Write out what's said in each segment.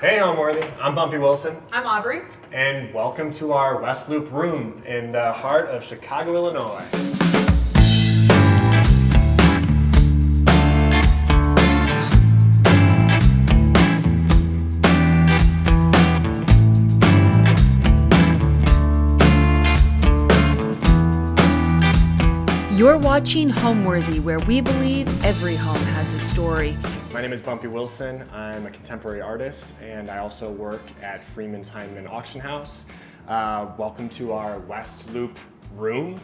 Hey Homeworthy, I'm Bumpy Wilson. I'm Aubrey. And welcome to our West Loop room in the heart of Chicago, Illinois. You're watching Homeworthy, where we believe every home has a story. My name is Bumpy Wilson. I'm a contemporary artist, and I also work at Freeman's Heinemann Auction House. Welcome to our West Loop room.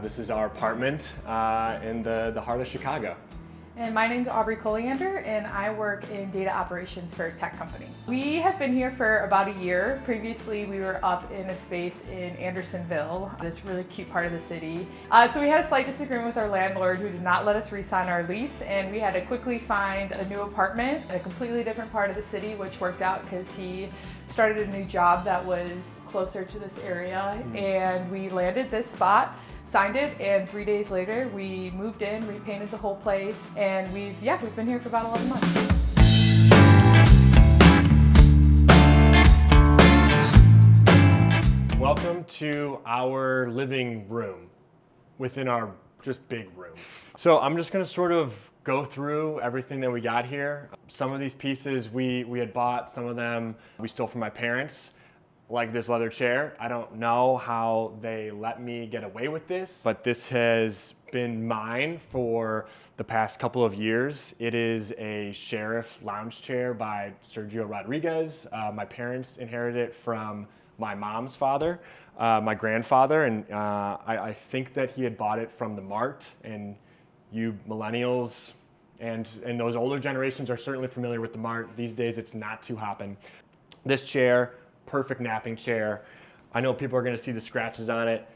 This is our apartment in the heart of Chicago. And my name's Aubrey Colliander, and I work in data operations for a tech company. We have been here for about a year. Previously, we were up in a space in Andersonville, this really cute part of the city. So we had a slight disagreement with our landlord who did not let us re-sign our lease, and we had to quickly find a new apartment in a completely different part of the city, which worked out because he started a new job that was closer to this area, and we landed this spot. Signed it, and 3 days later we moved in, repainted the whole place, and we've been here for about 11 months. Welcome to our living room within our just big room. So I'm just gonna sort of go through everything that we got here. Some of these pieces we had bought, some of them we stole from my parents. Like this leather chair. I don't know how they let me get away with this, but this has been mine for the past couple of years. It is a sheriff lounge chair by Sergio Rodriguez. My parents inherited it from my mom's father, my grandfather, and I think that he had bought it from the Mart, and you millennials and those older generations are certainly familiar with the Mart. These days it's not too hopping. This chair, perfect napping chair. I know people are going to see the scratches on it.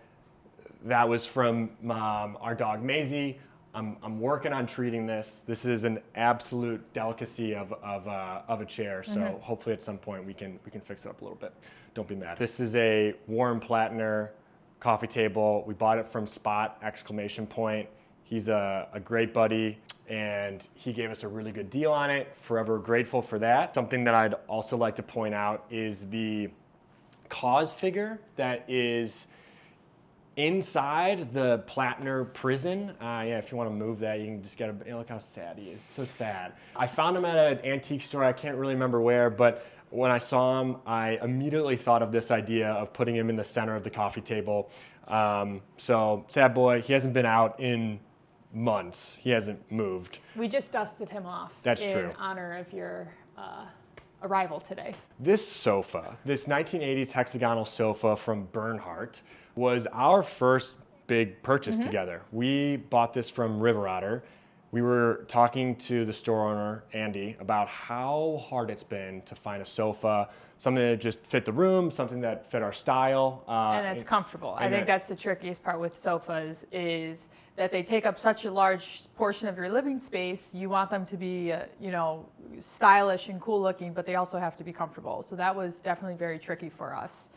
That was from our dog Maisie. I'm working on treating this. This is an absolute delicacy of a chair. So hopefully at some point we can fix it up a little bit. Don't be mad. This is a Warren Plattner coffee table. We bought it from Spot ! He's a great buddy, and he gave us a really good deal on it. Forever grateful for that. Something that I'd also like to point out is the cause figure that is inside the Plattner prison. If you want to move that, you can just get a, look how sad he is, so sad. I found him at an antique store, I can't really remember where, but when I saw him, I immediately thought of this idea of putting him in the center of the coffee table. So sad boy, he hasn't been out in months. He hasn't moved. We just dusted him off. That's true. In honor of your arrival today. This sofa, this 1980s hexagonal sofa from Bernhardt, was our first big purchase together. We bought this from River Otter. We were talking to the store owner, Andy, about how hard it's been to find a sofa, something that just fit the room, something that fit our style. And that's comfortable. I think that's the trickiest part with sofas is that they take up such a large portion of your living space. You want them to be, stylish and cool looking, but they also have to be comfortable. So that was definitely very tricky for us.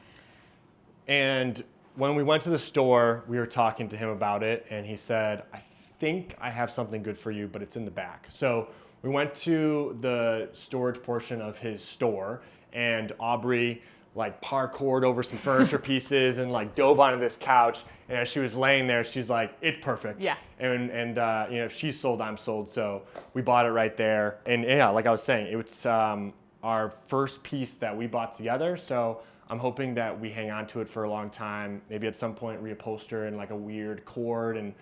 And when we went to the store, we were talking to him about it, and he said, I think I have something good for you, but it's in the back. So we went to the storage portion of his store, and Aubrey parkoured over some furniture pieces and dove onto this couch. And as she was laying there, she's like, it's perfect. Yeah. And if she's sold, I'm sold. So we bought it right there. And yeah, like I was saying, it was our first piece that we bought together. So I'm hoping that we hang on to it for a long time. Maybe at some point reupholster in a weird cord and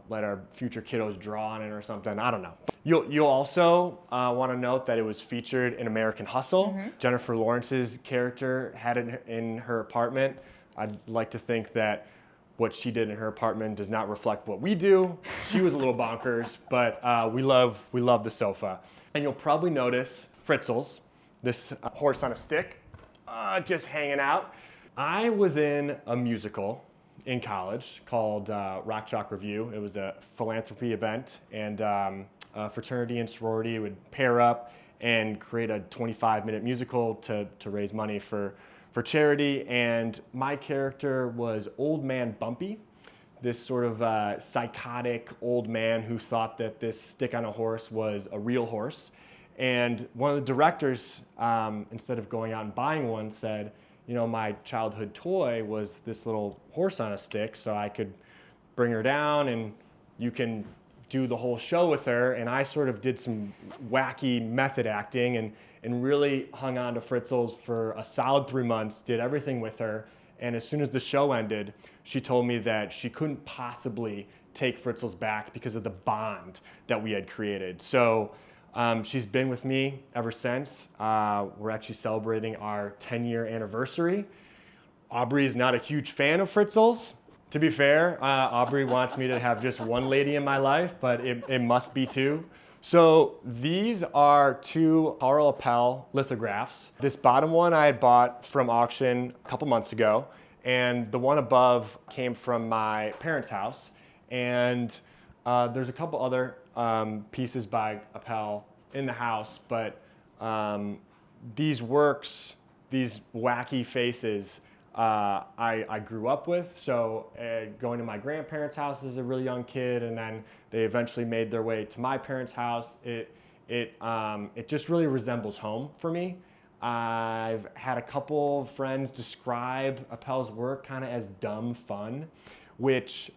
let our future kiddos draw on it or something. I don't know. You'll also want to note that it was featured in American Hustle. Jennifer Lawrence's character had it in her apartment. I'd like to think that what she did in her apartment does not reflect what we do. She was a little bonkers, but we love the sofa. And you'll probably notice Fritzl's, this horse on a stick, just hanging out. I was in a musical in college called Rock Jock Review. It was a philanthropy event, and fraternity and sorority would pair up and create a 25-minute musical to raise money for charity. And my character was Old Man Bumpy, this sort of psychotic old man who thought that this stick on a horse was a real horse. And one of the directors, instead of going out and buying one, said, you know, my childhood toy was this little horse on a stick, so I could bring her down and you can do the whole show with her. And I sort of did some wacky method acting and really hung on to Fritzl's for a solid 3 months, did everything with her. And as soon as the show ended, she told me that she couldn't possibly take Fritzl's back because of the bond that we had created. So she's been with me ever since. We're actually celebrating our 10-year anniversary. Aubrey is not a huge fan of Fritzl's. To be fair, Aubrey wants me to have just one lady in my life, but it must be two. So these are two Carl Appel lithographs. This bottom one I had bought from auction a couple months ago, and the one above came from my parents' house. And there's a couple other pieces by Appel in the house, but these works, these wacky faces, I grew up with. So going to my grandparents' house as a really young kid, and then they eventually made their way to my parents' house. It just really resembles home for me. I've had a couple of friends describe Appel's work kind of as dumb fun, which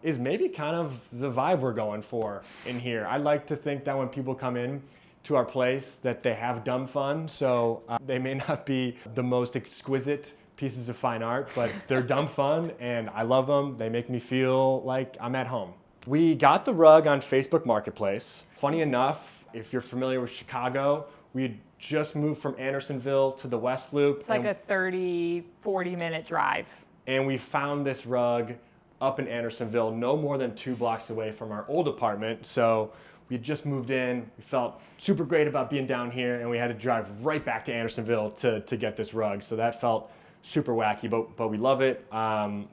is maybe kind of the vibe we're going for in here. I like to think that when people come in to our place that they have dumb fun. So they may not be the most exquisite pieces of fine art, but they're dumb fun and I love them. They make me feel like I'm at home. We got the rug on Facebook Marketplace. Funny enough, if you're familiar with Chicago, we had just moved from Andersonville to the West Loop. It's like a 30, 40-minute drive. And we found this rug up in Andersonville, no more than 2 blocks away from our old apartment. So we had just moved in. We felt super great about being down here, and we had to drive right back to Andersonville to get this rug. So that felt super wacky, but we love it.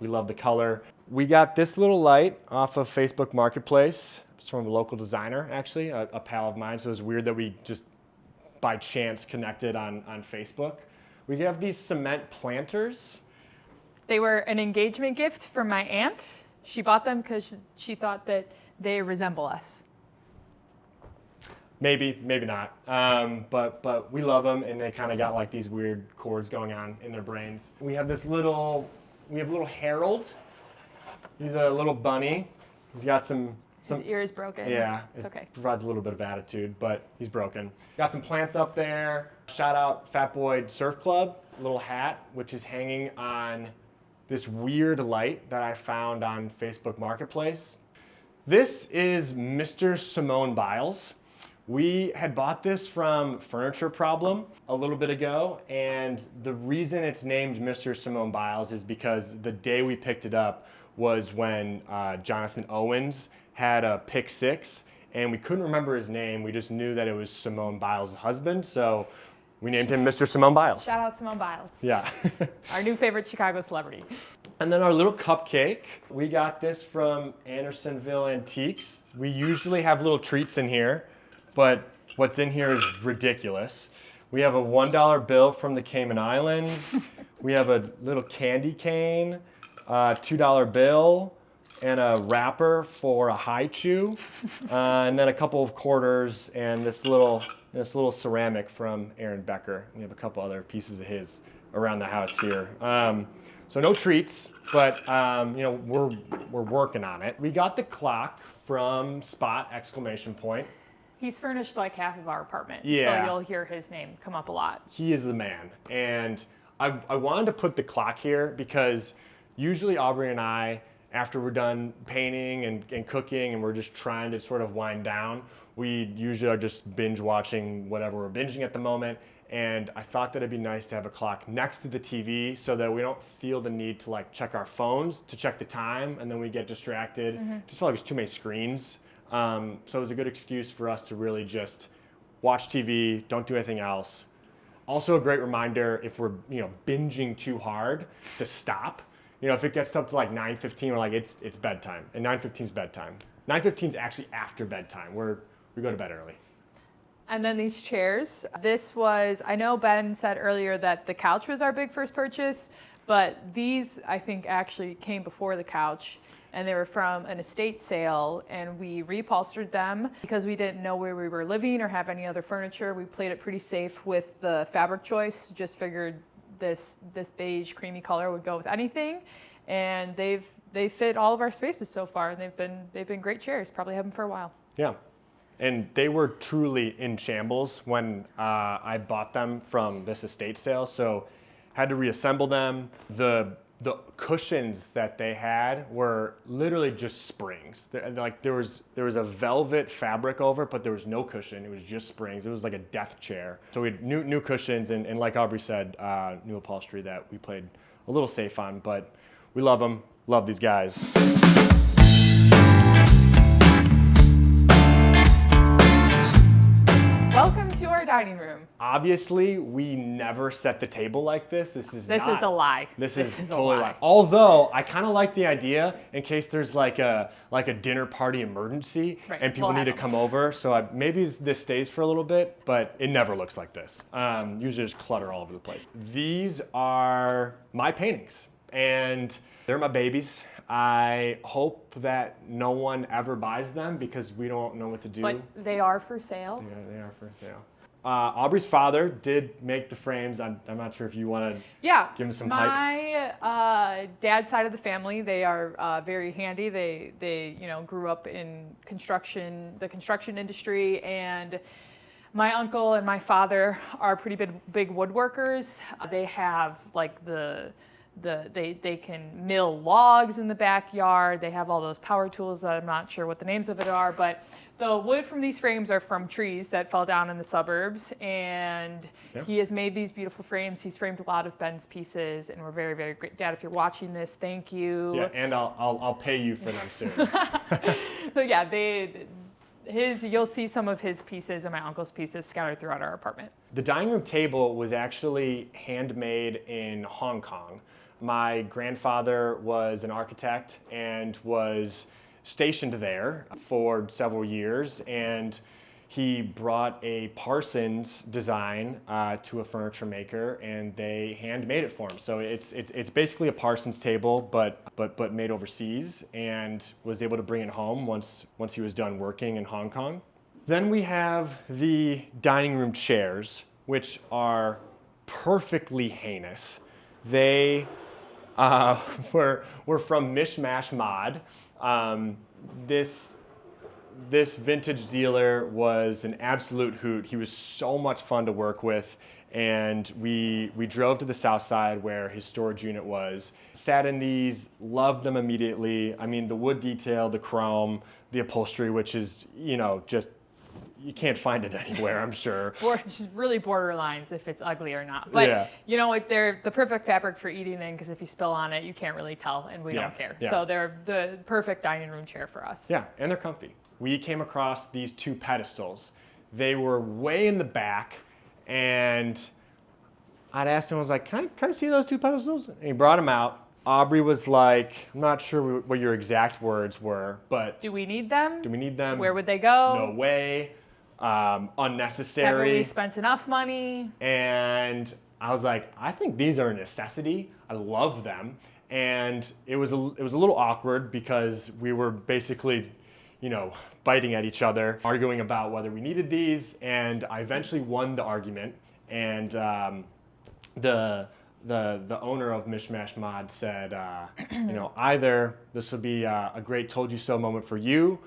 We love the color. We got this little light off of Facebook Marketplace. It's from a local designer, actually, a pal of mine. So it was weird that we just by chance connected on Facebook. We have these cement planters. They were an engagement gift from my aunt. She bought them because she thought that they resemble us. Maybe, maybe not. But we love them, and they kind of got like these weird chords going on in their brains. We have little Harold. He's a little bunny. He's got some. His ear is broken. Yeah, it's okay. Provides a little bit of attitude, but he's broken. Got some plants up there. Shout out Fat Boy Surf Club, little hat, which is hanging on this weird light that I found on Facebook Marketplace. This is Mr. Simone Biles. We had bought this from Furniture Problem a little bit ago, and the reason it's named Mr. Simone Biles is because the day we picked it up was when Jonathan Owens had a pick six, and we couldn't remember his name. We just knew that it was Simone Biles' husband, so we named him Mr. Simone Biles. Shout out Simone Biles. Yeah. Our new favorite Chicago celebrity. And then our little cupcake. We got this from Andersonville Antiques. We usually have little treats in here, but what's in here is ridiculous. We have a $1 bill from the Cayman Islands. We have a little candy cane, $2 bill, and a wrapper for a high chew, and then a couple of quarters and this little ceramic from Aaron Becker. We have a couple other pieces of his around the house here. So no treats, but we're working on it. We got the clock from Spot ! He's furnished like half of our apartment, Yeah. so you'll hear his name come up a lot. He is the man. And I wanted to put the clock here because usually Aubrey and I, after we're done painting and cooking and we're just trying to sort of wind down, we usually are just binge watching whatever we're binging at the moment. And I thought that it'd be nice to have a clock next to the TV so that we don't feel the need to like check our phones to check the time and then we get distracted. Just felt like there's too many screens. So it was a good excuse for us to really just watch TV, don't do anything else. Also a great reminder if we're binging too hard to stop. If it gets up to like 9:15, we're like, it's bedtime. And 9:15 is bedtime. 9:15 is actually after bedtime. We go to bed early. And then these chairs. This was, I know Ben said earlier that the couch was our big first purchase, but these I think actually came before the couch. and they were from an estate sale, and we reupholstered them because we didn't know where we were living or have any other furniture. We played it pretty safe with the fabric choice, just figured this beige creamy color would go with anything, and they fit all of our spaces so far, and they've been great chairs. Probably have them for a while. Yeah. And they were truly in shambles when I bought them from this estate sale, so had to reassemble them. The cushions that they had were literally just springs. Like there was a velvet fabric over it, but there was no cushion. It was just springs. It was like a death chair. So we had new cushions, and like Aubrey said, new upholstery that we played a little safe on, but we love them. Love these guys. Welcome to our dining room. Obviously, we never set the table like this. This is a lie. This is totally a lie. Although I kind of like the idea in case there's like a dinner party emergency, right, and people need to come over. So maybe this stays for a little bit, but it never looks like this. Usually there's clutter all over the place. These are my paintings, and they're my babies. I hope that no one ever buys them because we don't know what to do. But they are for sale. They are for sale. Aubrey's father did make the frames. I'm not sure if you want to give him some hype. My dad's side of the family, they are very handy. They grew up in the construction industry, and my uncle and my father are pretty big woodworkers. They have like they can mill logs in the backyard. They have all those power tools that I'm not sure what the names of it are, but the wood from these frames are from trees that fell down in the suburbs, and he has made these beautiful frames. He's framed a lot of Ben's pieces, and we're very, very great. Dad, if you're watching this, thank you. Yeah, and I'll pay you for them soon. So yeah, you'll see some of his pieces and my uncle's pieces scattered throughout our apartment. The dining room table was actually handmade in Hong Kong. My grandfather was an architect and was stationed there for several years, and he brought a Parsons design to a furniture maker, and they handmade it for him. So it's basically a Parsons table, but made overseas, and was able to bring it home once he was done working in Hong Kong. Then we have the dining room chairs, which are perfectly heinous. They were from Mishmash Mod. This vintage dealer was an absolute hoot. He was so much fun to work with, and we drove to the south side where his storage unit was. Sat in these, loved them immediately. I mean, the wood detail, the chrome, the upholstery, which is, just you can't find it anywhere, I'm sure. Or just really borderlines if it's ugly or not. But they're the perfect fabric for eating in, because if you spill on it, you can't really tell, and we don't care. Yeah. So they're the perfect dining room chair for us. Yeah, and they're comfy. We came across these two pedestals. They were way in the back, and I'd asked him, I was like, can I see those two pedestals? And he brought them out. Aubrey was like, I'm not sure what your exact words were, but... Do we need them? Where would they go? No way. Unnecessary. Haven't we spent enough money? And I was like, I think these are a necessity. I love them. And it was a little awkward because we were basically, biting at each other, arguing about whether we needed these. And I eventually won the argument. And the owner of Mishmash Mod said, either this will be a great told you so moment for you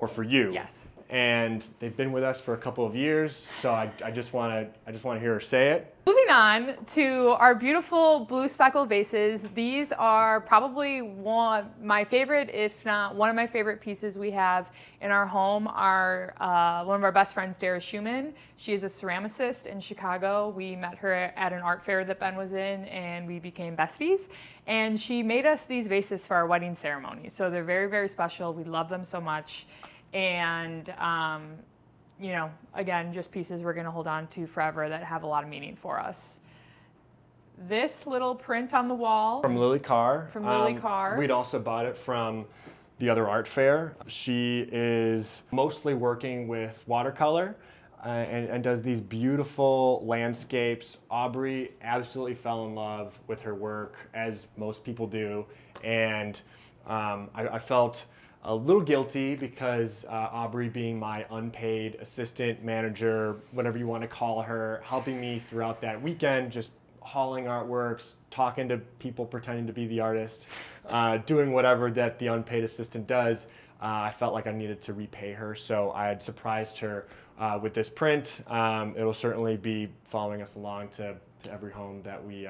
or for you. Yes. And they've been with us for a couple of years, so I just want to hear her say it. Moving on to our beautiful blue speckle vases. These are probably my favorite, if not one of my favorite pieces we have in our home. One of our best friends, Dara Schumann. She is a ceramicist in Chicago. We met her at an art fair that Ben was in, and we became besties. And she made us these vases for our wedding ceremony. So they're very, very special. We love them so much. And, again, just pieces we're going to hold on to forever that have a lot of meaning for us. This little print on the wall. From Lily Carr. We'd also bought it from the other art fair. She is mostly working with watercolor and does these beautiful landscapes. Aubrey absolutely fell in love with her work, as most people do. And I felt a little guilty because Aubrey, being my unpaid assistant, manager, whatever you want to call her, helping me throughout that weekend, just hauling artworks, talking to people, pretending to be the artist, doing whatever that the unpaid assistant does. I felt like I needed to repay her, so I had surprised her with this print. It'll certainly be following us along to every home that we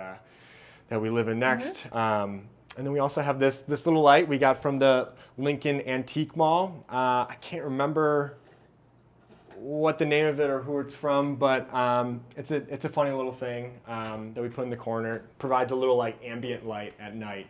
live in next. And then we also have this little light we got from the Lincoln Antique Mall. I can't remember what the name of it or who it's from, but it's a funny little thing that we put in the corner. It provides a little like ambient light at night.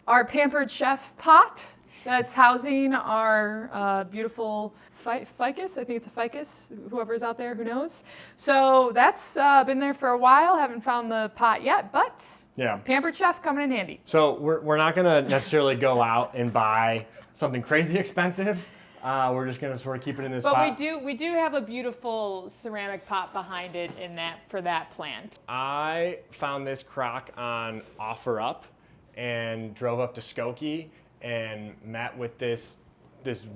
Our pampered chef pot that's housing our beautiful ficus. I think it's a ficus. Whoever's out there, who knows? So that's been there for a while. Haven't found the pot yet, but yeah, pampered chef coming in handy. So we're not gonna necessarily go out and buy something crazy expensive. We're just gonna sort of keep it in this pot. But we do have a beautiful ceramic pot behind it for that plant. I found this crock on OfferUp and drove up to Skokie and met with this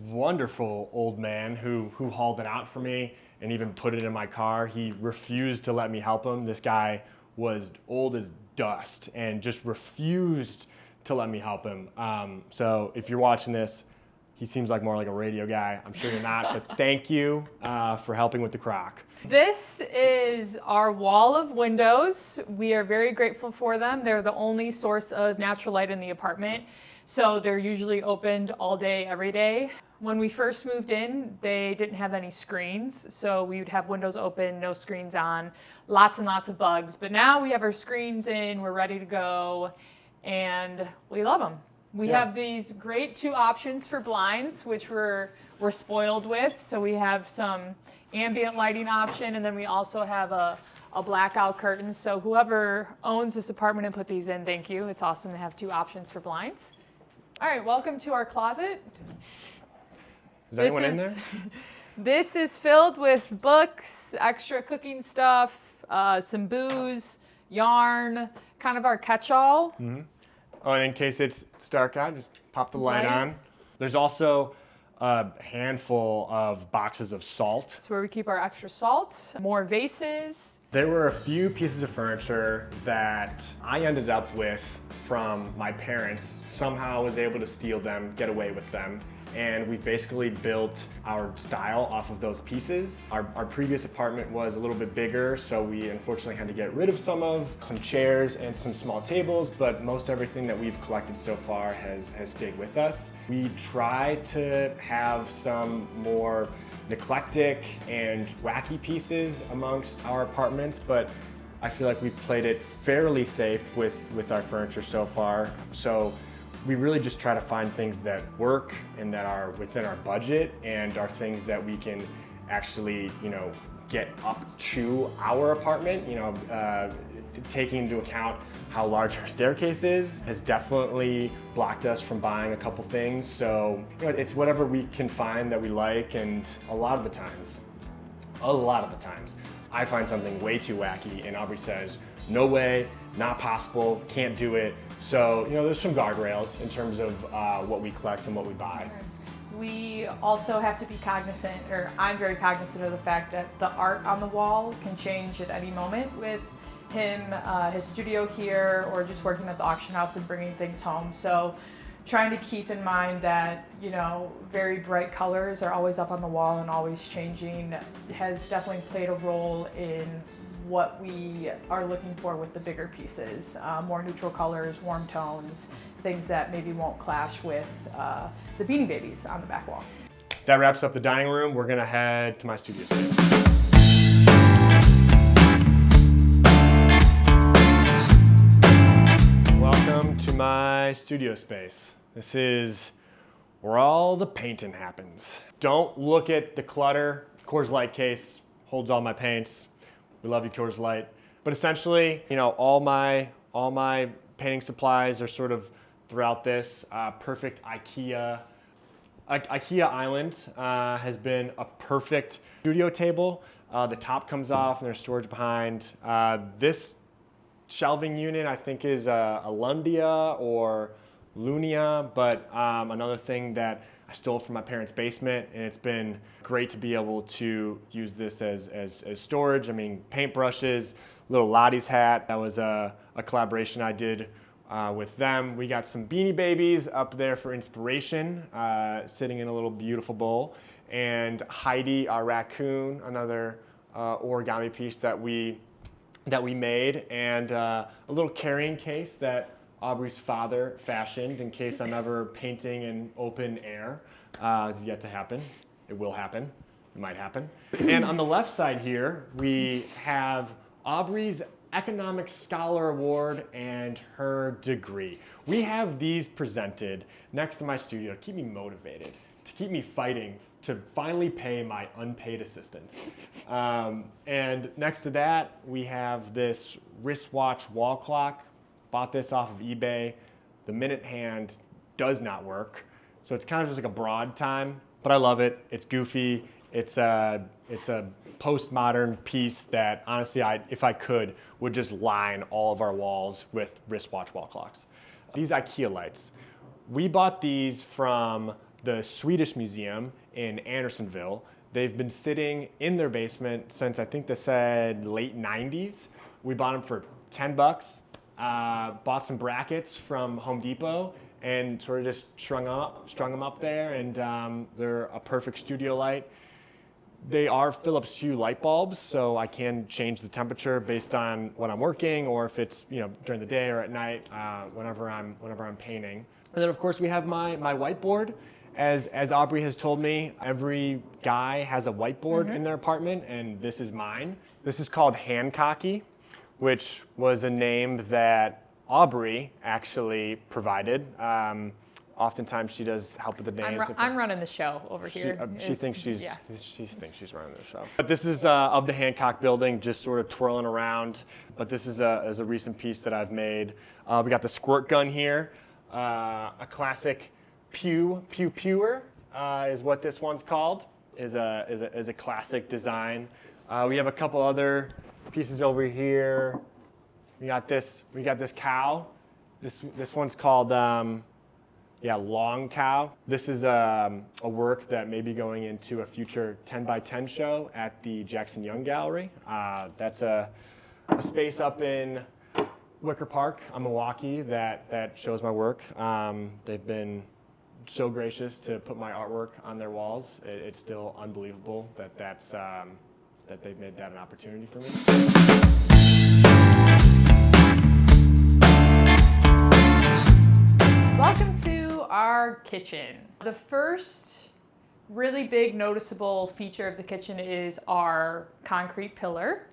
wonderful old man who hauled it out for me and even put it in my car. He refused to let me help him. This guy was old as dust and just refused to let me help him. So if you're watching this, he seems like more like a radio guy. I'm sure you're not, but thank you for helping with the crock. This is our wall of windows. We are very grateful for them. They're the only source of natural light in the apartment. So they're usually opened all day, every day. When we first moved in, they didn't have any screens. So we would have windows open, no screens on, lots and lots of bugs. But now we have our screens in, we're ready to go, and we love them. We have these great 2 options for blinds, which we're spoiled with. So we have some ambient lighting option, and then we also have a blackout curtain. So whoever owns this apartment and put these in, thank you. It's awesome to have 2 options for blinds. All right, welcome to our closet. Is anyone in there? This is filled with books, extra cooking stuff, some booze, yarn, kind of our catch-all. Mm-hmm. Oh, and in case it's dark out, just pop the light on. There's also a handful of boxes of salt. It's where we keep our extra salt, more vases. There were a few pieces of furniture that I ended up with from my parents. Somehow I was able to steal them, get away with them. And we've basically built our style off of those pieces. Our previous apartment was a little bit bigger, so we unfortunately had to get rid of some chairs and some small tables, but most everything that we've collected so far has stayed with us. We try to have some more eclectic and wacky pieces amongst our apartments, but I feel like we've played it fairly safe with our furniture so far. So we really just try to find things that work and that are within our budget and are things that we can actually, get up to our apartment. Taking into account how large our staircase is has definitely blocked us from buying a couple things. So it's whatever we can find that we like, and a lot of the times, I find something way too wacky and Aubrey says, no way, not possible, can't do it. So, there's some guardrails in terms of what we collect and what we buy. We also have to be cognizant, or I'm very cognizant of the fact that the art on the wall can change at any moment with him, his studio here, or just working at the auction house and bringing things home. So trying to keep in mind that, very bright colors are always up on the wall and always changing has definitely played a role in what we are looking for with the bigger pieces. More neutral colors, warm tones, things that maybe won't clash with the Beanie Babies on the back wall. That wraps up the dining room. We're gonna head to my studio space. Welcome to my studio space. This is where all the painting happens. Don't look at the clutter. Coors Light case holds all my paints. We love you, Coors Light. But essentially, all my painting supplies are sort of throughout this. Perfect IKEA island has been a perfect studio table. The top comes off and there's storage behind. This shelving unit I think is a Lundia or Lunia, but another thing that I stole from my parents' basement, and it's been great to be able to use this as storage. I mean, paintbrushes, little Lottie's hat. That was a collaboration I did with them. We got some Beanie Babies up there for inspiration, sitting in a little beautiful bowl. And Heidi, our raccoon, another origami piece that we made, and a little carrying case that Aubrey's father fashioned in case I'm ever painting in open air. It's yet to happen. It will happen. It might happen. And on the left side here, we have Aubrey's Economics Scholar Award and her degree. We have these presented next to my studio to keep me motivated, to keep me fighting to finally pay my unpaid assistant. And next to that, we have this wristwatch wall clock. Bought this off of eBay. The minute hand does not work. So it's kind of just like a broad time, but I love it. It's goofy. It's a postmodern piece that honestly, if I could, would just line all of our walls with wristwatch wall clocks. These IKEA lights. We bought these from the Swedish Museum in Andersonville. They've been sitting in their basement since I think they said late 90s. We bought them for $10. Bought some brackets from Home Depot and sort of just strung them up there, and they're a perfect studio light. They are Philips Hue light bulbs, so I can change the temperature based on when I'm working, or if it's during the day or at night, whenever I'm painting. And then of course we have my whiteboard. As Aubrey has told me, every guy has a whiteboard in their apartment, and this is mine. This is called Hancocky, which was a name that Aubrey actually provided. Oftentimes she does help with the names. I'm running the show over here. She thinks she's running the show. But this is of the Hancock building, just sort of twirling around. But this is a recent piece that I've made. We got the squirt gun here, a classic pewer is what this one's called. Is a classic design. We have a couple other pieces over here. We got this cow. This one's called Long Cow. This is a work that may be going into a future 10 by 10 show at the Jackson Young Gallery. That's a space up in Wicker Park, Milwaukee, that shows my work. They've been so gracious to put my artwork on their walls. It's still unbelievable that they've made that an opportunity for me. Welcome to our kitchen. The first really big noticeable feature of the kitchen is our concrete pillar.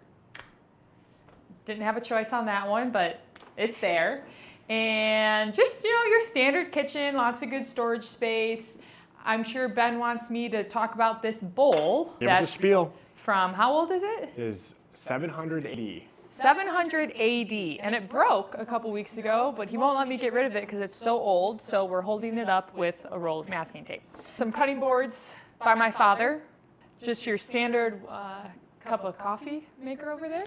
Didn't have a choice on that one, but it's there. And just, your standard kitchen, lots of good storage space. I'm sure Ben wants me to talk about this bowl. Give us a spiel. From, how old is it? It is 700 AD. 700 AD, and it broke a couple weeks ago, but he won't let me get rid of it because it's so old, so we're holding it up with a roll of masking tape. Some cutting boards by my father, just your standard cup of coffee maker over there.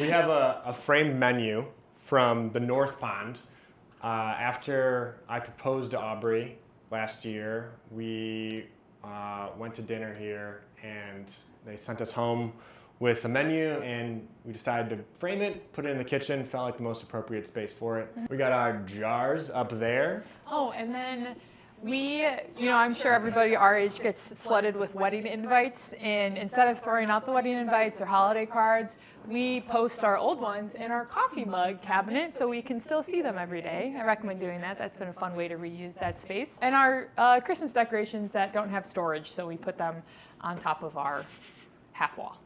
We have a framed menu from the North Pond. After I proposed to Aubrey last year, we went to dinner here, and they sent us home with a menu, and we decided to frame it, put it in the kitchen, felt like the most appropriate space for it. We got our jars up there. Oh, and then we, I'm sure everybody our age gets flooded with wedding invites, and instead of throwing out the wedding invites or holiday cards, we post our old ones in our coffee mug cabinet so we can still see them every day. I recommend doing that. That's been a fun way to reuse that space. And our Christmas decorations that don't have storage, so we put them on top of our half wall.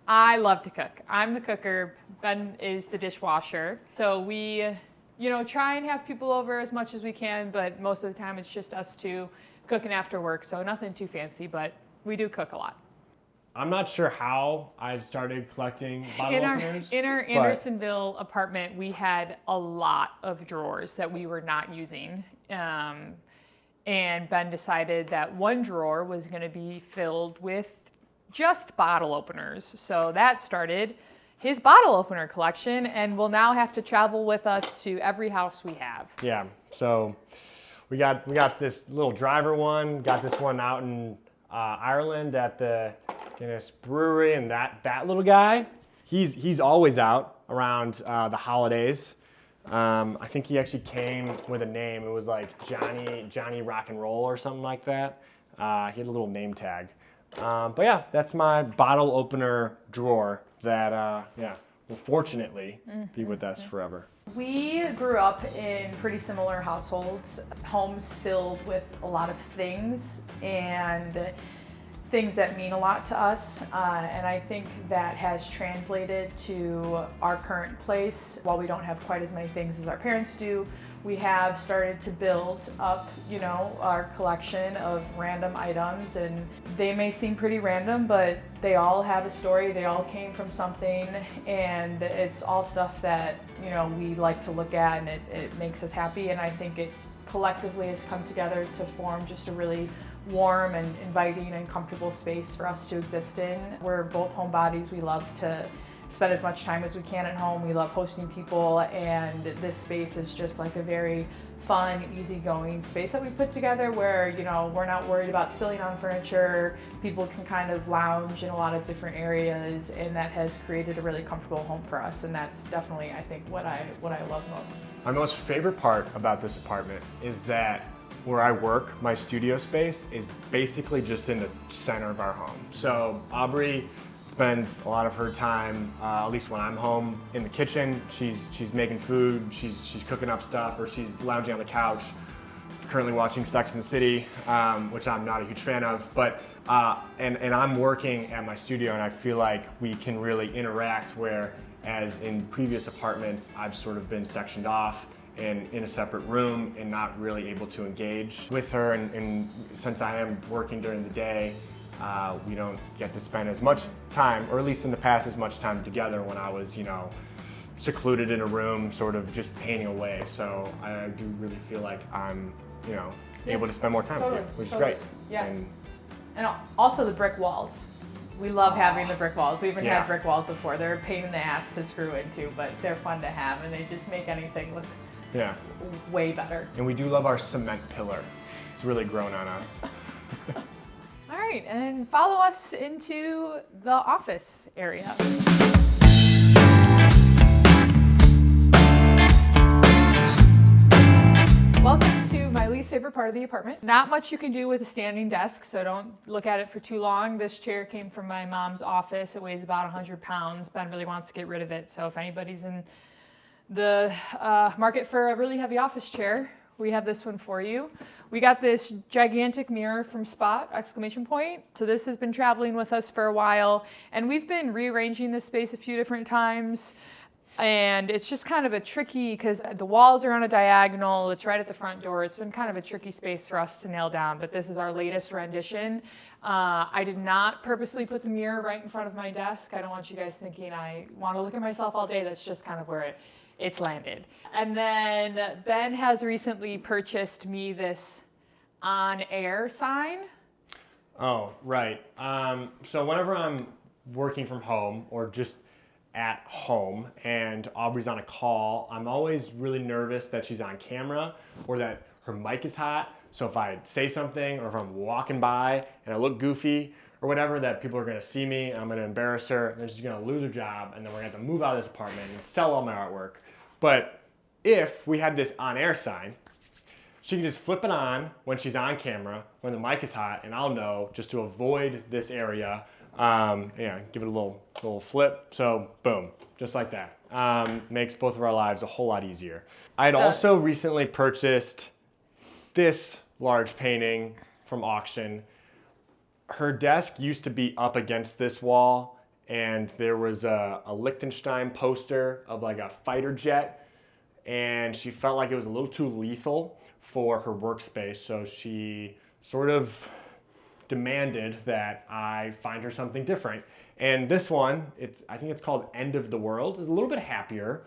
I love to cook. I'm the cooker. Ben is the dishwasher. So we, try and have people over as much as we can, but most of the time it's just us two cooking after work. So nothing too fancy, but we do cook a lot. I'm not sure how I started collecting bottle openers. In our Andersonville apartment, we had a lot of drawers that we were not using. And Ben decided that one drawer was going to be filled with just bottle openers. So that started, his bottle opener collection and will now have to travel with us to every house we have. Yeah, so we got this little driver one, got this one out in Ireland at the Guinness Brewery, and that little guy, he's always out around the holidays. I think he actually came with a name. It was like Johnny Rock and Roll or something like that. He had a little name tag. But yeah, that's my bottle opener drawer that will fortunately be with us forever. We grew up in pretty similar households, homes filled with a lot of things and things that mean a lot to us, and I think that has translated to our current place. While we don't have quite as many things as our parents do, we have started to build up, our collection of random items, and they may seem pretty random, but they all have a story. They all came from something, and it's all stuff that, we like to look at, and it makes us happy, and I think it collectively has come together to form just a really warm and inviting and comfortable space for us to exist in. We're both homebodies. We love to spend as much time as we can at home. We love hosting people, and this space is just like a very fun, easygoing space that we put together where, we're not worried about spilling on furniture. People can kind of lounge in a lot of different areas, and that has created a really comfortable home for us, and that's definitely, I think, what I love most. My most favorite part about this apartment is that where I work, my studio space is basically just in the center of our home. So Aubrey spends a lot of her time, at least when I'm home, in the kitchen. She's making food, she's cooking up stuff, or she's lounging on the couch, currently watching Sex and the City, which I'm not a huge fan of, but and I'm working at my studio, and I feel like we can really interact, whereas in previous apartments, I've sort of been sectioned off and in a separate room and not really able to engage with her, and since I am working during the day, we don't get to spend as much time, or at least in the past, as much time together when I was, secluded in a room, sort of just painting away. So I do really feel like I'm, able to spend more time with you, which is great. Yeah. And also the brick walls. We love having the brick walls. We even had brick walls before. They're a pain in the ass to screw into, but they're fun to have, and they just make anything look way better. And we do love our cement pillar. It's really grown on us. All right, and follow us into the office area. Welcome to my least favorite part of the apartment. Not much you can do with a standing desk, so don't look at it for too long. This chair came from my mom's office. It weighs about 100 pounds. Ben really wants to get rid of it, so if anybody's in the market for a really heavy office chair, we have this one for you. We got this gigantic mirror from Spot, ! So this has been traveling with us for a while, and we've been rearranging this space a few different times, and it's just kind of a tricky, because the walls are on a diagonal, it's right at the front door. It's been kind of a tricky space for us to nail down, but this is our latest rendition. I did not purposely put the mirror right in front of my desk. I don't want you guys thinking I want to look at myself all day. That's just kind of where it's landed. And then Ben has recently purchased me this on-air sign. Oh, right. So whenever I'm working from home or just at home and Aubrey's on a call, I'm always really nervous that she's on camera or that her mic is hot. So if I say something, or if I'm walking by and I look goofy or whatever, that people are gonna see me and I'm gonna embarrass her, and then she's gonna lose her job, and then we're gonna have to move out of this apartment and sell all my artwork. But if we had this on-air sign, she can just flip it on when she's on camera, when the mic is hot, and I'll know just to avoid this area. Give it a little flip. So boom, just like that. Makes both of our lives a whole lot easier. I had also recently purchased this large painting from auction. Her desk used to be up against this wall, and there was a Liechtenstein poster of like a fighter jet, and she felt like it was a little too lethal for her workspace, so she sort of demanded that I find her something different. And this one, I think it's called End of the World. It's a little bit happier.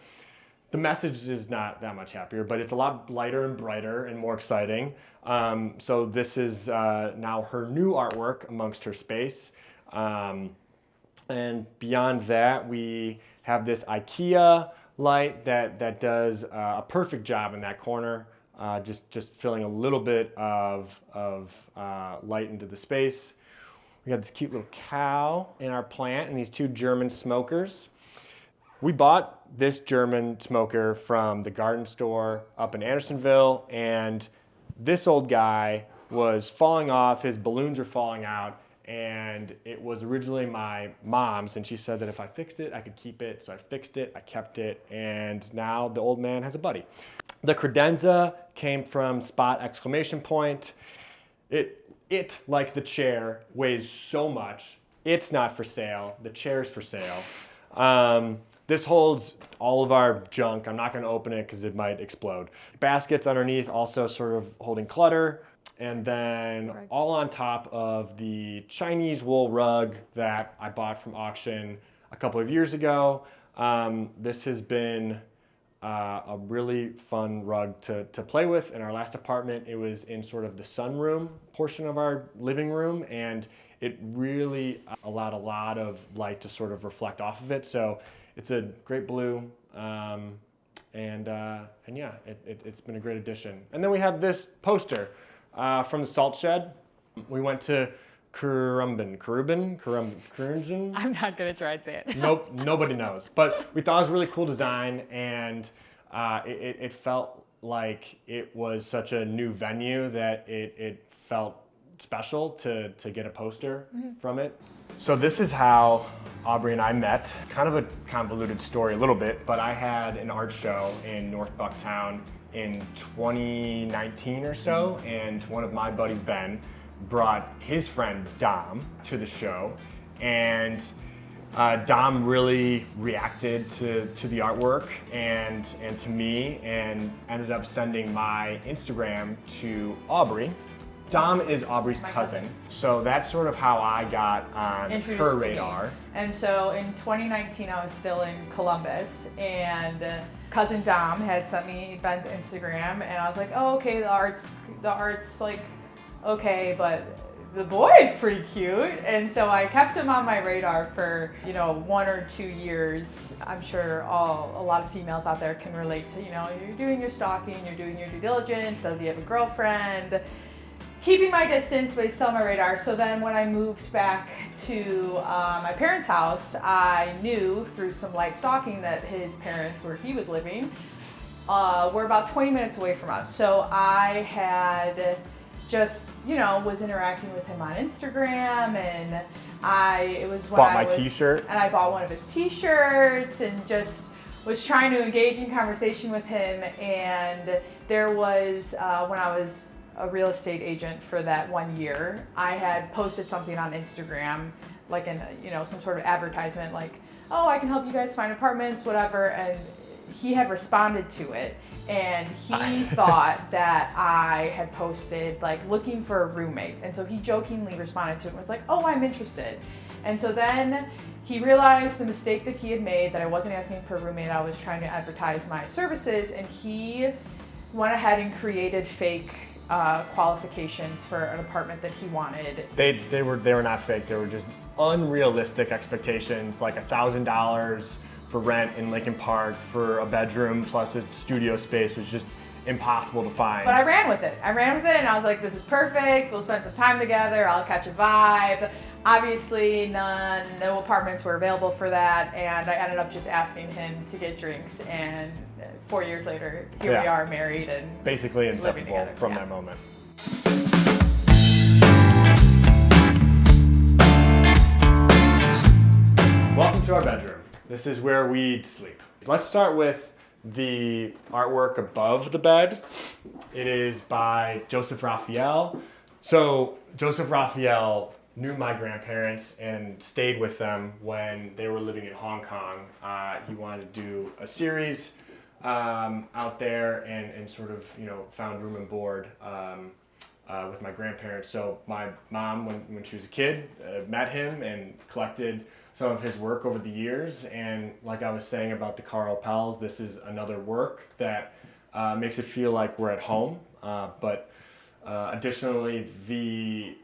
The message is not that much happier, but it's a lot lighter and brighter and more exciting. So this is now her new artwork amongst her space. And beyond that, we have this IKEA light that does a perfect job in that corner, just filling a little bit of light into the space. We got this cute little cow in our plant and these 2 German smokers. We bought this German smoker from the garden store up in Andersonville, and this old guy was falling off, his balloons are falling out, and it was originally my mom's, and she said that if I fixed it, I could keep it. So I fixed it, I kept it, and now the old man has a buddy. The credenza came from Spot exclamation point. It, like the chair, weighs so much. It's not for sale. The chair's for sale. This holds all of our junk. I'm not going to open it because it might explode. Baskets underneath also sort of holding clutter. And then all on top of the Chinese wool rug that I bought from auction a couple of years ago. This has been a really fun rug to play with. In our last apartment, it was in sort of the sunroom portion of our living room, and it really allowed a lot of light to sort of reflect off of it. So it's a great blue, and yeah, it's been a great addition. And then we have this poster from the Salt Shed. We went to Currumbin. I'm not gonna try and say it. Nope, nobody knows. But we thought it was a really cool design, and it felt like it was such a new venue that it felt special to get a poster from it. So this is how Aubrey and I met. Kind of a convoluted story a little bit, but I had an art show in North Bucktown in 2019 or so, and one of my buddies, Ben, brought his friend Dom to the show, and Dom really reacted to the artwork and to me, and ended up sending my Instagram to Aubrey. Dom is Aubrey's cousin, so that's sort of how I got on her radar. And so in 2019, I was still in Columbus, and cousin Dom had sent me Ben's Instagram, and I was like, oh, okay, the art's like, okay, but the boy is pretty cute. And so I kept him on my radar for, 1 or 2 years. I'm sure a lot of females out there can relate to, you're doing your stalking, you're doing your due diligence, does he have a girlfriend? Keeping my distance, but he's still on my radar. So then when I moved back to my parents' house, I knew through some light stalking that his parents, where he was living, were about 20 minutes away from us. So I had just, was interacting with him on Instagram, and it was when bought my t-shirt. And I bought one of his t-shirts and just was trying to engage in conversation with him. And there was, when I was a real estate agent for that 1 year, I had posted something on Instagram, like some sort of advertisement, like, oh, I can help you guys find apartments, whatever. And he had responded to it, and he thought that I had posted like looking for a roommate. And so he jokingly responded to it and was like, oh, I'm interested. And so then he realized the mistake that he had made, that I wasn't asking for a roommate, I was trying to advertise my services, and he went ahead and created fake qualifications for an apartment that he wanted. They were not fake. They were just unrealistic expectations, like $1,000 for rent in Lincoln Park for a bedroom plus a studio space was just impossible to find. But I ran with it. And I was like, this is perfect. We'll spend some time together. I'll catch a vibe. Obviously, no apartments were available for that, and I ended up just asking him to get drinks, and 4 years later, here we are, married and basically living inseparable together. from that moment. Welcome to our bedroom. This is where we sleep. Let's start with the artwork above the bed. It is by Joseph Raphael. So Joseph Raphael knew my grandparents and stayed with them when they were living in Hong Kong. He wanted to do a series out there and sort of, found room and board with my grandparents. So my mom, when she was a kid, met him and collected some of his work over the years. And like I was saying about the Carl Pels, this is another work that makes it feel like we're at home. But additionally, the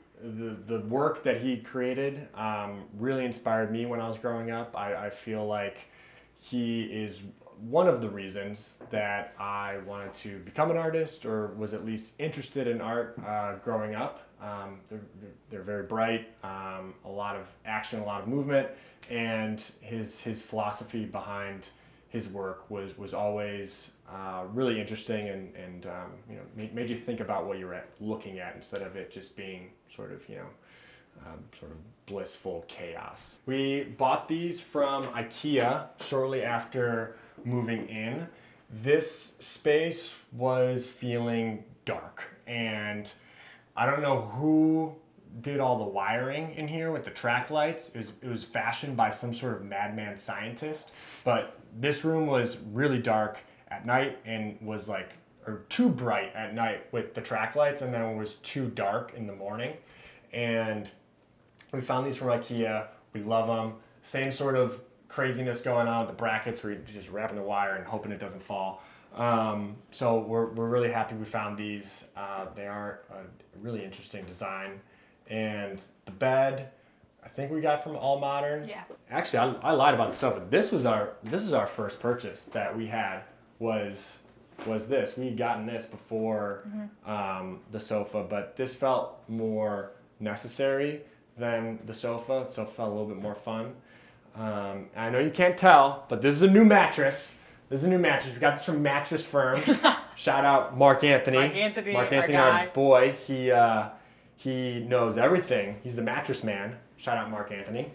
work that he created really inspired me when I was growing up. I feel like He is one of the reasons that I wanted to become an artist, or was at least interested in art growing up. They're very bright, a lot of action, a lot of movement, and his philosophy behind his work was always really interesting, and you know, made you think about what you were looking at instead of it just being sort of, you know, sort of blissful chaos. We bought these from IKEA shortly after moving in. This space was feeling dark, and I don't know who did all the wiring in here with the track lights. It was fashioned by some sort of madman scientist, but this room was really dark at night and was like, or too bright at night with the track lights, and then it was too dark in the morning. And we found these from IKEA. We love them. Same sort of craziness going on with the brackets where you're just wrapping the wire and hoping it doesn't fall. So we're really happy we found these. They are a really interesting design. And the bed, I think we got from All Modern. Yeah. Actually, I lied about the sofa. This is our first purchase that we had was this. We had gotten this before the sofa, but this felt more necessary than the sofa. The sofa felt a little bit more fun. I know you can't tell, but this is a new mattress. This is a new mattress. We got this from Mattress Firm. Shout out Mark Anthony. Mark Anthony, our boy. He knows everything. He's the mattress man. Shout out Mark Anthony.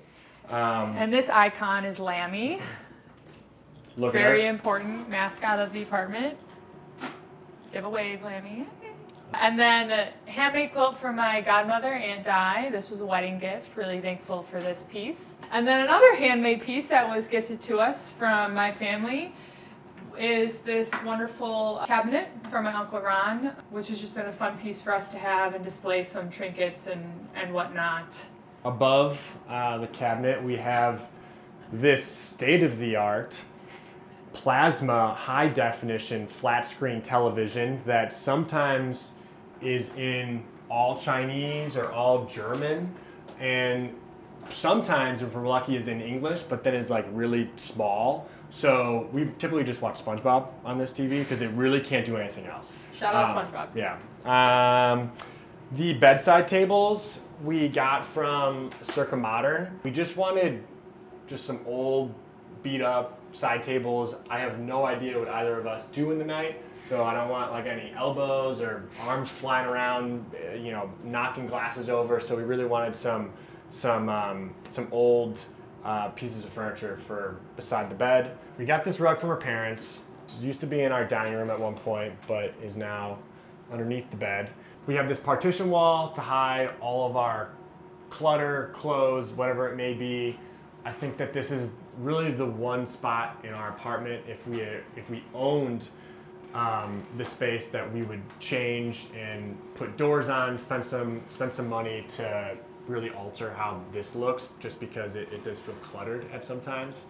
And this icon is Lammy. Very important mascot of the apartment. Give a wave, Lammy. And then a handmade quilt from my godmother, Aunt Di. This was a wedding gift. Really thankful for this piece. And then another handmade piece that was gifted to us from my family is this wonderful cabinet from my Uncle Ron, which has just been a fun piece for us to have and display some trinkets and whatnot. Above the cabinet, we have this state-of-the-art plasma high-definition flat-screen television that sometimes is in all Chinese or all German, and sometimes, if we're lucky, is in English, but then is like really small. So we typically just watch SpongeBob on this TV because it really can't do anything else. Shout out SpongeBob. Yeah. The bedside tables we got from Circa Modern. We just wanted just some old beat up side tables. I have no idea what either of us do in the night, so I don't want like any elbows or arms flying around, you know, knocking glasses over. So we really wanted some old pieces of furniture for beside the bed. We got this rug from our parents. It used to be in our dining room at one point, but is now underneath the bed. We have this partition wall to hide all of our clutter, clothes, whatever it may be. I think that this is really the one spot in our apartment, if we owned the space, that we would change and put doors on, spend some money to really alter how this looks, just because it does feel cluttered at sometimes.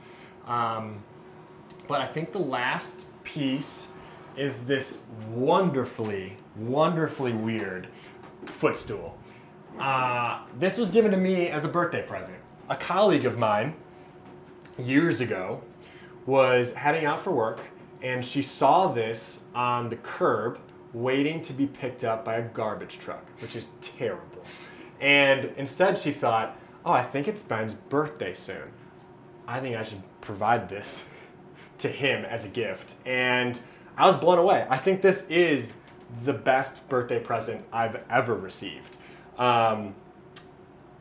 But I think the last piece is this wonderfully weird footstool. This was given to me as a birthday present. A colleague of mine years ago was heading out for work, and she saw this on the curb waiting to be picked up by a garbage truck, which is terrible. And instead she thought, oh, I think it's Ben's birthday soon. I think I should provide this to him as a gift. And I was blown away. I think this is the best birthday present I've ever received.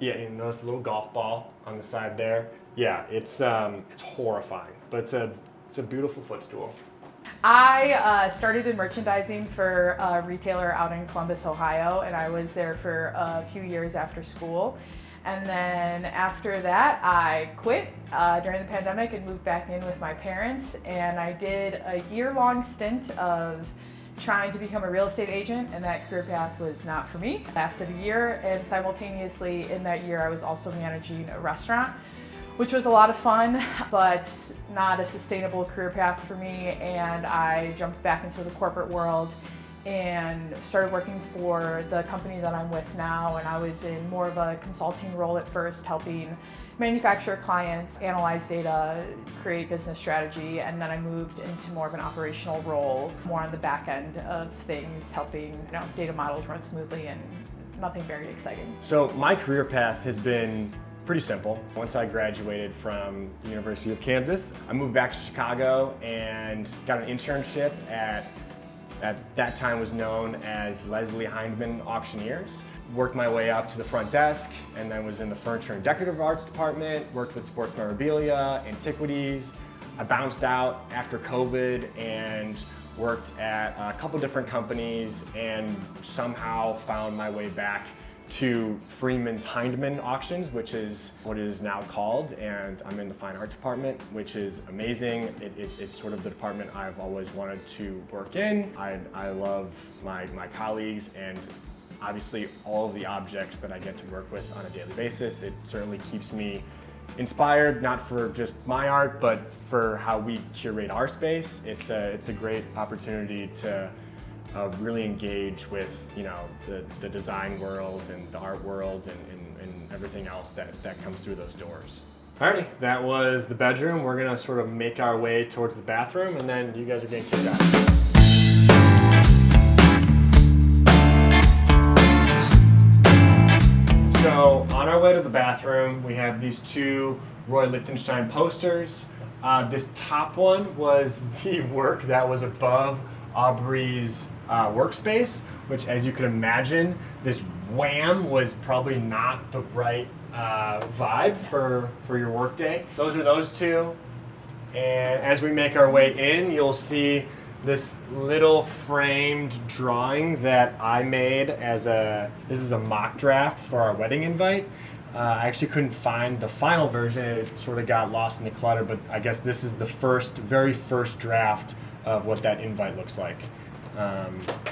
Yeah, and notice the little golf ball on the side there. Yeah, it's horrifying, but it's a beautiful footstool. I started in merchandising for a retailer out in Columbus, Ohio, and I was there for a few years after school. And then after that, I quit during the pandemic and moved back in with my parents. And I did a year-long stint of trying to become a real estate agent, and that career path was not for me. It lasted a year, and simultaneously in that year I was also managing a restaurant, which was a lot of fun, but not a sustainable career path for me, and I jumped back into the corporate world and started working for the company that I'm with now. And I was in more of a consulting role at first, helping manufacturer clients analyze data, create business strategy, and then I moved into more of an operational role, more on the back end of things, helping data models run smoothly, and nothing very exciting. So my career path has been pretty simple. Once I graduated from the University of Kansas, I moved back to Chicago and got an internship at that time was known as Leslie Hindman Auctioneers. Worked my way up to the front desk and then was in the furniture and decorative arts department, worked with sports memorabilia, antiquities. I bounced out after COVID and worked at a couple different companies and somehow found my way back to Freeman's Hindman Auctions, which is what it is now called, and I'm in the fine arts department, which is amazing. It's sort of the department I've always wanted to work in. I love my colleagues and obviously all of the objects that I get to work with on a daily basis. It certainly keeps me inspired, not for just my art, but for how we curate our space. It's a great opportunity to really engage with the design world and the art world and everything else that comes through those doors. Alrighty, that was the bedroom. We're gonna sort of make our way towards the bathroom, and then you guys are getting kicked out. So on our way to the bathroom, we have these two Roy Lichtenstein posters. This top one was the work that was above Aubrey's workspace, which, as you can imagine, this wham was probably not the right vibe for your workday. Those are those two. And as we make our way in, you'll see this little framed drawing that I made this is a mock draft for our wedding invite. I actually couldn't find the final version. It sort of got lost in the clutter, but I guess this is the very first draft of what that invite looks like.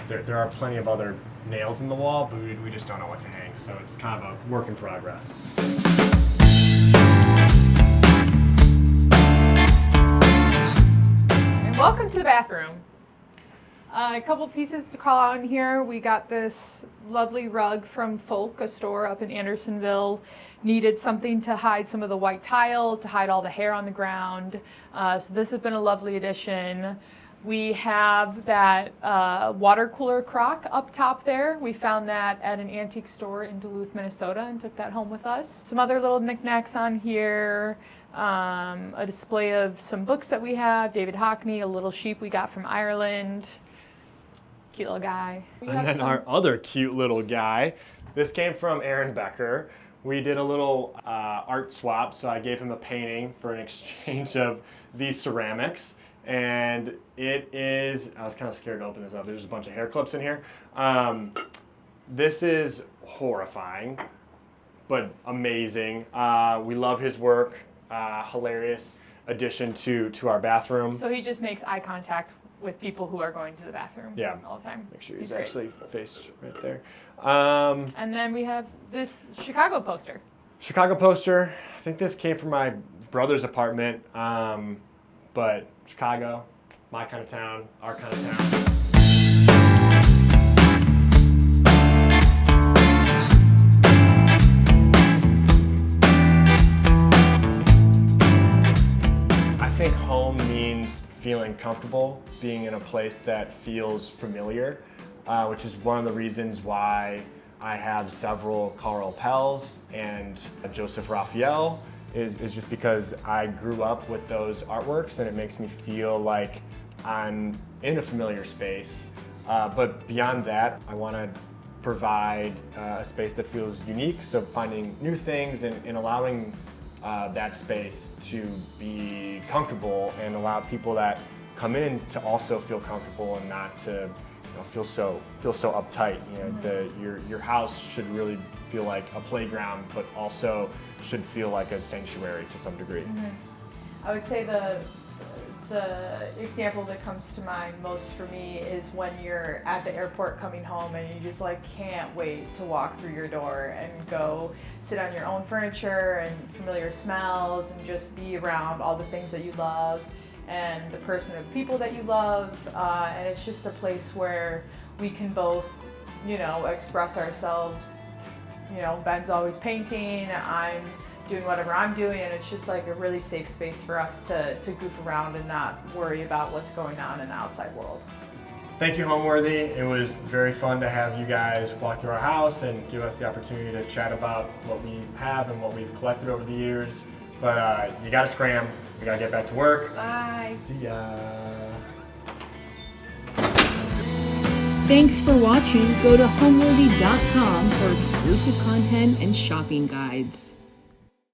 There are plenty of other nails in the wall, but we just don't know what to hang, so it's kind of a work in progress. And welcome to the bathroom. A couple pieces to call out in here. We got this lovely rug from Folk, a store up in Andersonville. Needed something to hide some of the white tile, to hide all the hair on the ground. So this has been a lovely addition. We have that water cooler crock up top there. We found that at an antique store in Duluth, Minnesota, and took that home with us. Some other little knickknacks on here. A display of some books that we have. David Hockney, a little sheep we got from Ireland. Cute little guy. And then our other cute little guy. This came from Aaron Becker. We did a little art swap, so I gave him a painting for an exchange of these ceramics. And it is, I was kind of scared to open this up. There's just a bunch of hair clips in here. This is horrifying, but amazing. We love his work. Hilarious addition to our bathroom. So he just makes eye contact with people who are going to the bathroom all the time. Make sure he's actually faced right there. And then we have this Chicago poster. Chicago poster. I think this came from my brother's apartment. But Chicago, my kind of town, our kind of town. I think home means feeling comfortable, being in a place that feels familiar, which is one of the reasons why I have several Carl Pels and Joseph Raphael. Is just because I grew up with those artworks and it makes me feel like I'm in a familiar space. But beyond that, I want to provide a space that feels unique, so finding new things and allowing that space to be comfortable and allow people that come in to also feel comfortable and not to feel so uptight. Your house should really feel like a playground, but also should feel like a sanctuary to some degree. I would say the example that comes to mind most for me is when you're at the airport coming home and you just can't wait to walk through your door and go sit on your own furniture and familiar smells and just be around all the things that you love. and the person or people that you love. And it's just a place where we can both, express ourselves. Ben's always painting, I'm doing whatever I'm doing, and it's just like a really safe space for us to goof around and not worry about what's going on in the outside world. Thank you, Homeworthy. It was very fun to have you guys walk through our house and give us the opportunity to chat about what we have and what we've collected over the years. But you gotta scram. We gotta get back to work. Bye. See ya. Thanks for watching. Go to homeworthy.com for exclusive content and shopping guides.